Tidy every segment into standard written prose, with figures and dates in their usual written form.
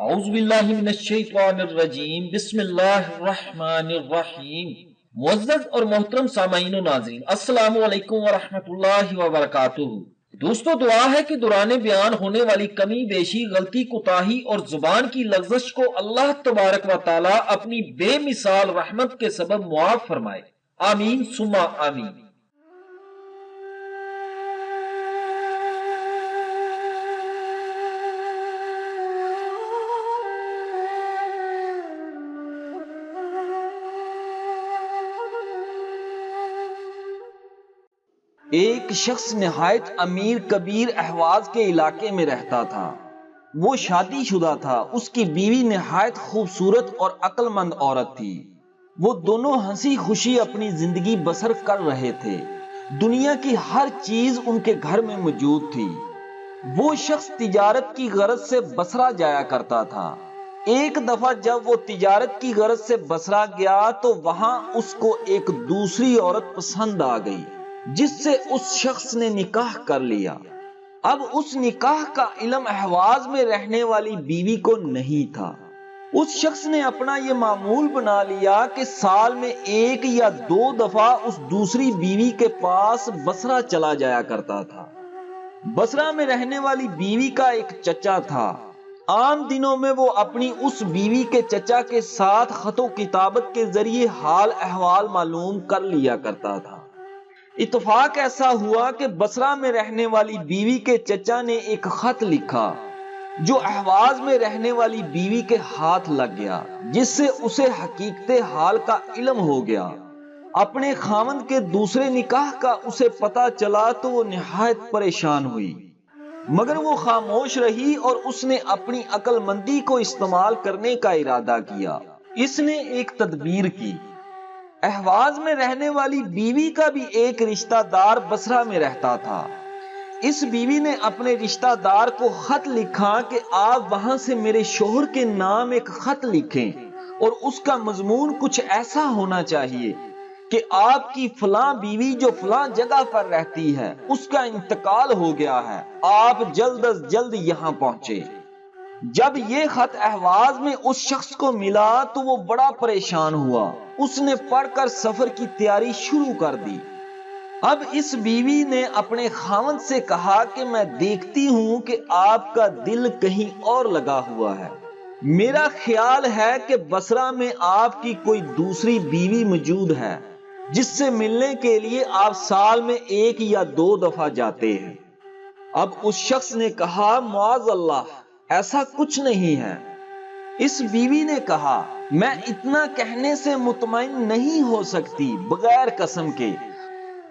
اعوذ باللہ من الشیطان الرجیم بسم اللہ الرحمن الرحیم۔ معزز اور محترم سامعین و ناظرین، السلام علیکم ورحمۃ اللہ وبرکاتہ۔ دوستو، دعا ہے کہ دوران بیان ہونے والی کمی بیشی، غلطی، کوتاہی اور زبان کی لغزش کو اللہ تبارک و تعالی اپنی بے مثال رحمت کے سبب معاف فرمائے، آمین ثم آمین۔ ایک شخص نہایت امیر کبیر اہواز کے علاقے میں رہتا تھا۔ وہ شادی شدہ تھا۔ اس کی بیوی نہایت خوبصورت اور عقل مند عورت تھی۔ وہ دونوں ہنسی خوشی اپنی زندگی بسر کر رہے تھے۔ دنیا کی ہر چیز ان کے گھر میں موجود تھی۔ وہ شخص تجارت کی غرض سے بصرہ جایا کرتا تھا۔ ایک دفعہ جب وہ تجارت کی غرض سے بصرہ گیا تو وہاں اس کو ایک دوسری عورت پسند آ گئی، جس سے اس شخص نے نکاح کر لیا۔ اب اس نکاح کا علم احواز میں رہنے والی بیوی کو نہیں تھا۔ اس شخص نے اپنا یہ معمول بنا لیا کہ سال میں ایک یا دو دفعہ اس دوسری بیوی کے پاس بصرہ چلا جایا کرتا تھا۔ بصرہ میں رہنے والی بیوی کا ایک چچا تھا۔ عام دنوں میں وہ اپنی اس بیوی کے چچا کے ساتھ خط و کتابت کے ذریعے حال احوال معلوم کر لیا کرتا تھا۔ اتفاق ایسا ہوا کہ بصرہ میں رہنے والی بیوی کے چچا نے ایک خط لکھا جو اہواز میں رہنے والی بیوی کے ہاتھ لگ گیا، جس سے اسے حقیقت حال کا علم ہو گیا۔ اپنے خاوند کے دوسرے نکاح کا اسے پتہ چلا تو وہ نہایت پریشان ہوئی، مگر وہ خاموش رہی اور اس نے اپنی عقل مندی کو استعمال کرنے کا ارادہ کیا۔ اس نے ایک تدبیر کی۔ اہواز میں رہنے والی بیوی کا بھی ایک رشتہ دار بصرہ میں رہتا تھا۔ اس بیوی نے اپنے رشتہ دار کو خط لکھا کہ آپ وہاں سے میرے شوہر کے نام ایک خط لکھیں اور اس کا مضمون کچھ ایسا ہونا چاہیے کہ آپ کی فلاں بیوی جو فلاں جگہ پر رہتی ہے اس کا انتقال ہو گیا ہے، آپ جلد از جلد یہاں پہنچے۔ جب یہ خط اہواز میں اس شخص کو ملا تو وہ بڑا پریشان ہوا۔ اس نے پڑھ کر سفر کی تیاری شروع کر دی۔ اب اس بیوی نے اپنے خاوند سے کہا کہ میں دیکھتی ہوں کہ آپ کا دل کہیں اور لگا ہوا ہے۔ میرا خیال ہے کہ بصرہ میں آپ کی کوئی دوسری بیوی موجود ہے جس سے ملنے کے لیے آپ سال میں ایک یا دو دفعہ جاتے ہیں۔ اب اس شخص نے کہا معاذ اللہ، ایسا کچھ نہیں ہے۔ اس بیوی نے کہا میں اتنا کہنے سے مطمئن نہیں ہو سکتی بغیر قسم کے،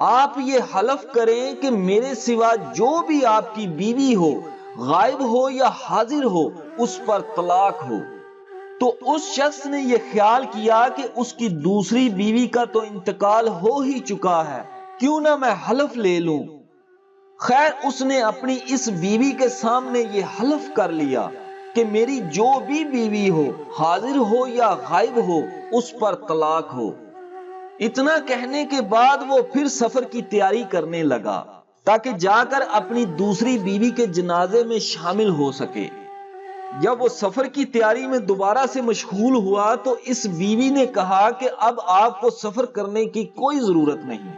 آپ یہ حلف کریں کہ میرے سوا جو بھی آپ کی بیوی ہو، غائب ہو یا حاضر ہو، اس پر طلاق ہو۔ تو اس شخص نے یہ خیال کیا کہ اس کی دوسری بیوی کا تو انتقال ہو ہی چکا ہے، کیوں نہ میں حلف لے لوں۔ خیر اس نے اپنی اس بیوی کے سامنے یہ حلف کر لیا کہ میری جو بھی بیوی ہو، حاضر ہو یا غائب ہو، اس پر طلاق ہو۔ اتنا کہنے کے بعد وہ پھر سفر کی تیاری کرنے لگا تاکہ جا کر اپنی دوسری بیوی کے جنازے میں شامل ہو سکے۔ جب وہ سفر کی تیاری میں دوبارہ سے مشغول ہوا تو اس بیوی نے کہا کہ اب آپ کو سفر کرنے کی کوئی ضرورت نہیں۔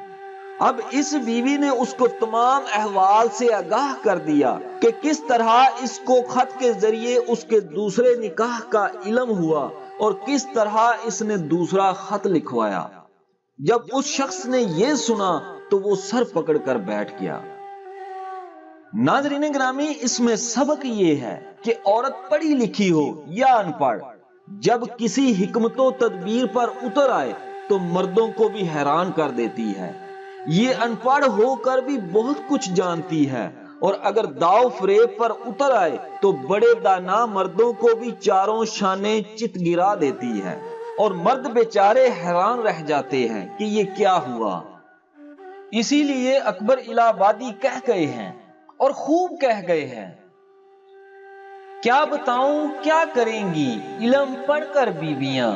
اب اس بیوی نے اس کو تمام احوال سے آگاہ کر دیا کہ کس طرح اس کو خط کے ذریعے اس کے دوسرے نکاح کا علم ہوا اور کس طرح اس نے دوسرا خط لکھوایا۔ جب اس شخص نے یہ سنا تو وہ سر پکڑ کر بیٹھ گیا۔ ناظرین گرامی، اس میں سبق یہ ہے کہ عورت پڑھی لکھی ہو یا ان پڑھ، جب کسی حکمت و تدبیر پر اتر آئے تو مردوں کو بھی حیران کر دیتی ہے۔ یہ ان پڑھ ہو کر بھی بہت کچھ جانتی ہے، اور اگر داؤ فریب پر اتر آئے تو بڑے دانا مردوں کو بھی چاروں شانے چت گرا دیتی ہے، اور مرد بیچارے حیران رہ جاتے ہیں کہ یہ کیا ہوا۔ اسی لیے اکبر الہ آبادی کہہ گئے ہیں اور خوب کہہ گئے ہیں، کیا بتاؤں کیا کریں گی علم پڑھ کر بیویاں،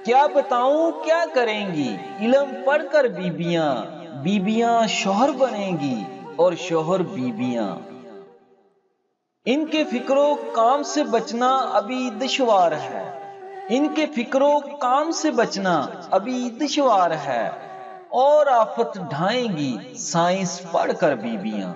کیا بتاؤں کیا کریں گی علم پڑھ کر بیویاں، بیویاں شوہر بنیں گی اور شوہر بیویاں۔ ان کے فکر و کام سے بچنا ابھی دشوار ہے، ان کے فکر و کام سے بچنا ابھی دشوار ہے، اور آفت ڈھائیں گی سائنس پڑھ کر بیویاں۔